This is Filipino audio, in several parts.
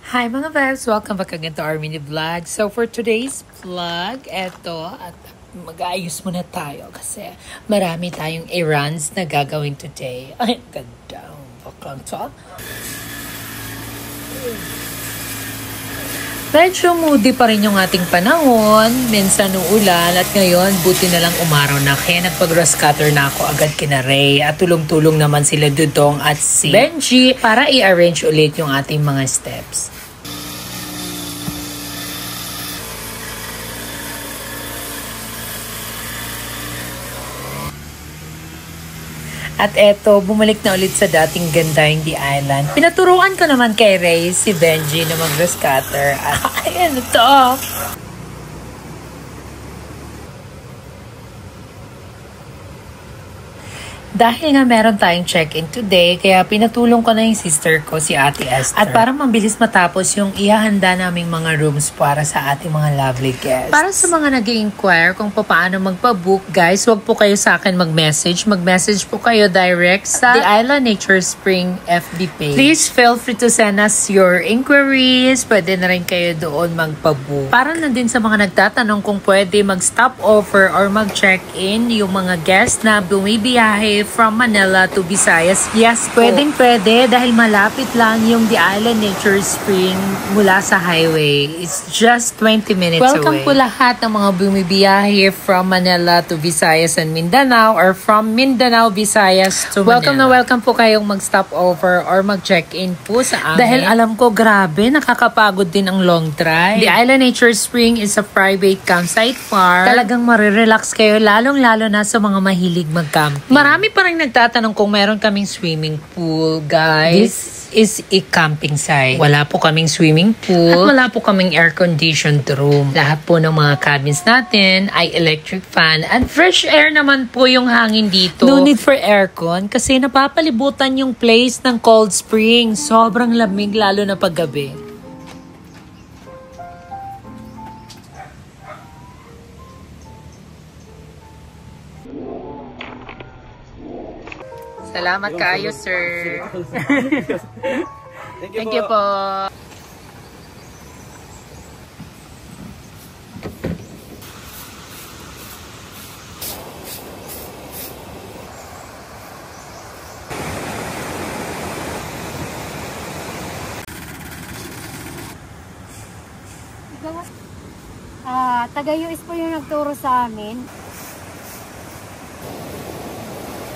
Hi mga vlogs! Welcome back again to our mini vlog. So for today's vlog, eto, at mag-aayos muna tayo kasi marami tayong errands na gagawin today. Ay, ganda. Baklang to. Medyo moody pa rin yung ating panahon. Minsan uulan at ngayon buti na lang umaraw na. Kaya nagpag-grass cutter na ako agad kina Ray. At tulong-tulong naman sila Dudong at si Benji para i-arrange ulit yung ating mga steps. At eto, bumalik na ulit sa dating ganda yung The Island. Pinaturuan ko naman kay Ray si Benji na mag-grass cutter. Ay, ano to? Dahil nga meron tayong check-in today, kaya pinatulong ko na yung sister ko, si Ate Esther. At para mabilis matapos yung ihahanda naming mga rooms para sa ating mga lovely guests. Para sa mga nag-i-inquire kung paano magpa-book, guys, wag po kayo sa akin mag-message. Mag-message po kayo direct sa The Island Nature Spring FB page. Please feel free to send us your inquiries. Pwede na rin kayo doon magpa-book. Para na din sa mga nagtatanong kung pwede mag-stop over or mag-check-in yung mga guests na bumibiyahe from Manila to Visayas. Yes, pwedeng-pwede dahil malapit lang yung The Island Nature Spring mula sa highway. It's just 20 minutes away. Welcome po lahat ng mga bumibiyahe from Manila to Visayas and Mindanao or from Mindanao, Visayas to Manila. Welcome na welcome po kayong mag-stop over or mag-check-in po sa amin. Dahil alam ko, grabe, nakakapagod din ang long drive. The Island Nature Spring is a private campsite farm. Talagang marirelax kayo, lalong-lalo na sa mga mahilig mag-camping. Marami pa rin nagtatanong kung meron kaming swimming pool, guys. This is a camping site. Wala po kaming swimming pool at wala po kaming air-conditioned room. Lahat po ng mga cabins natin ay electric fan and fresh air naman po yung hangin dito. No need for aircon kasi napapalibutan yung place ng cold spring. Sobrang lamig lalo na paggabi. Salamat kayo, sir. Thank you po. Taga-US po yung nagturo sa amin.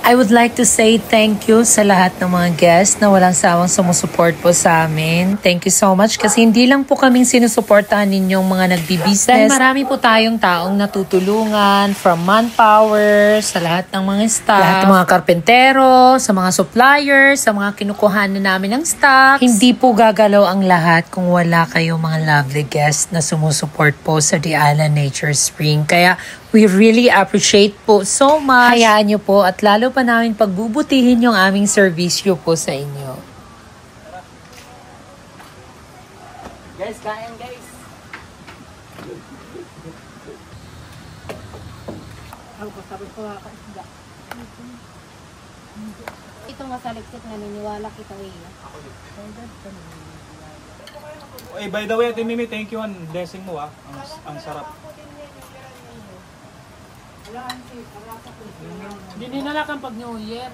I would like to say thank you sa lahat ng mga guests na walang sawang sumusupport po sa amin. Thank you so much kasi hindi lang po kaming sinusuportahan ninyong mga nagbi-business. Dahil marami po tayong taong natutulungan from manpower, sa lahat ng mga staff, lahat ng mga karpentero, sa mga suppliers, sa mga kinukuhan na namin ng stocks. Hindi po gagalaw ang lahat kung wala kayong mga lovely guests na sumusupport po sa The Island Nature Spring. Kaya we really appreciate po so much. Hayaan nyo po at lalo pa namin pagbubutihin yung aming servisyo po sa inyo. Guys, kain guys. Ito nga sa liksit na niniwala kita iya. Hey, by the way, Ate Mimi, thank you ang blessing mo ah. Ang sarap. Hindi na lang pag New Year.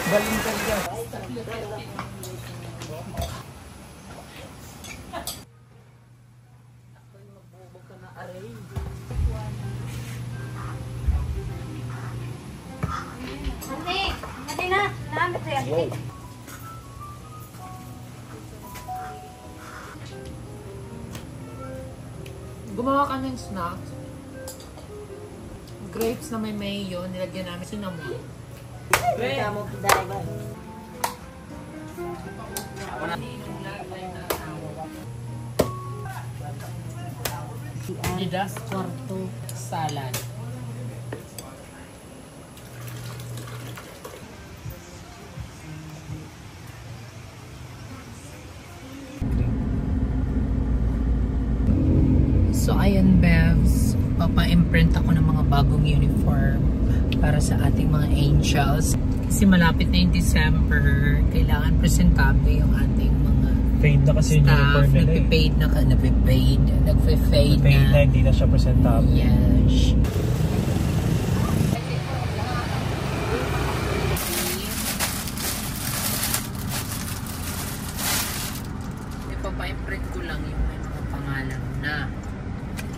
Balikan ka. Ate na, naamit sa'yo. Wow. Gumawa ka ng snacks. Grapes na may mayo, nilagyan namin cinnamon. Didas Kwarto Salad. Ayan, Bevs. Papa-imprint ako ng mga bagong uniform para sa ating mga angels. Kasi malapit na yung December. Kailangan presentable yung ating mga Fade na kasi yung uniform nila eh. Nagpe-fade na. Hindi na siya presentable. Yes. Ipapa-imprint ko lang yung mga pangalan na.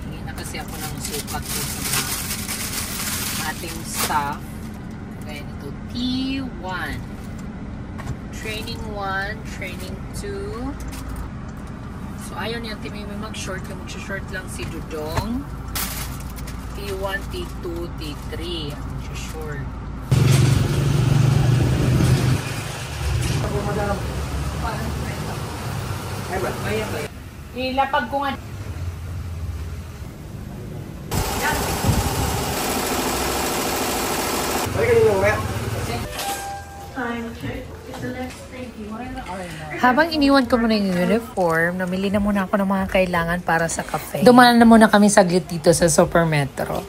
Hindi na kasi ako ng sukat ko sa mga ating staff. Kaya ito, T1. Training 1, Training 2. So, ayaw niya may mag-short. Yung mag-short lang si Dudong. T1, T2, T3. Ang mag-short. Ilapag ko nga. Habang iniwan ko muna yung uniform, namili na muna ako ng mga kailangan para sa cafe. Dumaan na muna kami saglit dito sa Super Metro.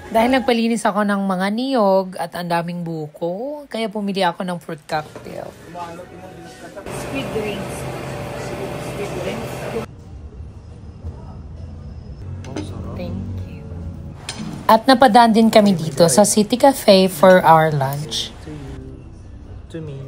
Dahil nagpalinis ako ng mga niyog at ang daming buko, kaya pumili ako ng fruit cocktail. Squid drinks. Squid drinks. Thank you. At napadaan din kami dito sa City Cafe for our lunch. To me.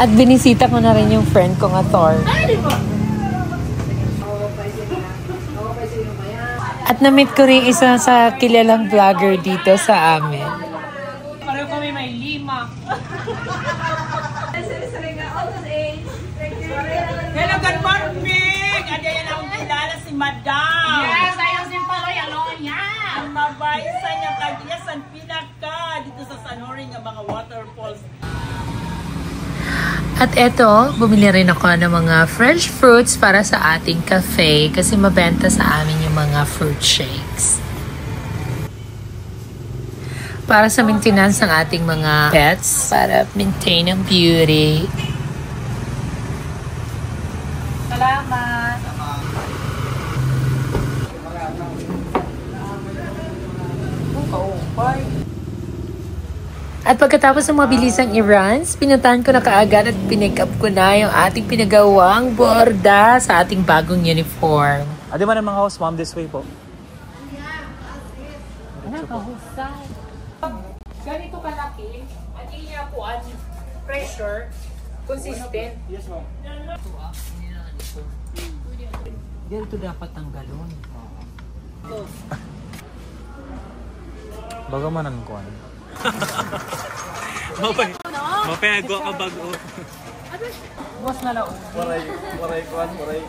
At binisita ko na rin yung friend ko nga Thor. At na-meet ko rin isa sa kilalang vlogger dito sa amin. Pareho kami may lima. Hello, good morning! Andiyan akong kilala si Madam. Yes, ayaw si Paroy. Ano yan? Ang mabaysa niya kagaya sa pinaka dito sa San Jorge ng mga waterfalls. At eto, bumili rin ako ng mga fresh fruits para sa ating cafe kasi mabenta sa amin yung mga fruit shakes. Para sa maintenance ng ating mga pets, para maintain ang beauty. Salamat! At pagkatapos ng mabilisang i-runs, pinuntahan ko na kaagad at pinick up ko na yung ating pinagawang borda sa ating bagong uniform. Adi man ang mga house, ma'am, this way po. Ano, kahusay. Ganito kalaki, at hindi niya po ang pressure, consistent. Yes, ma'am. Dito dapat ang galon. Baga man ang kuwan. Mapay agwa ka bago. Boss na lang. Waray kuwan, waray.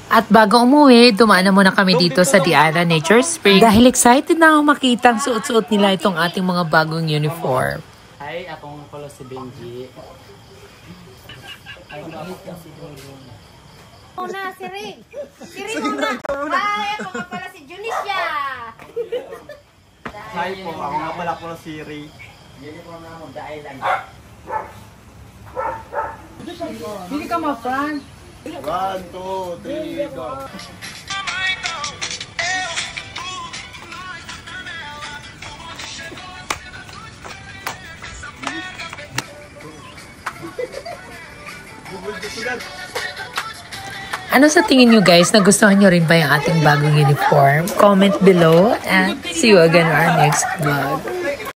At bago umuwi, dumaan na muna kami dito sa Diana Nature Spring dahil excited na ako makita ang suot-suot nila itong ating mga bagong uniform. Hi, akong pala si Benji. Una, si Ring. Si Ring una. Ay, ako nga pala si Junisha. Hi po, ako nga pala po si Ray. Hindi po na mo, dahil lang. Hindi ka ma-front. 1, 2, 3, go. Ano sa tingin nyo guys? Nagustuhan nyo rin ba yung ating bagong uniform? Comment below and see you again on our next vlog.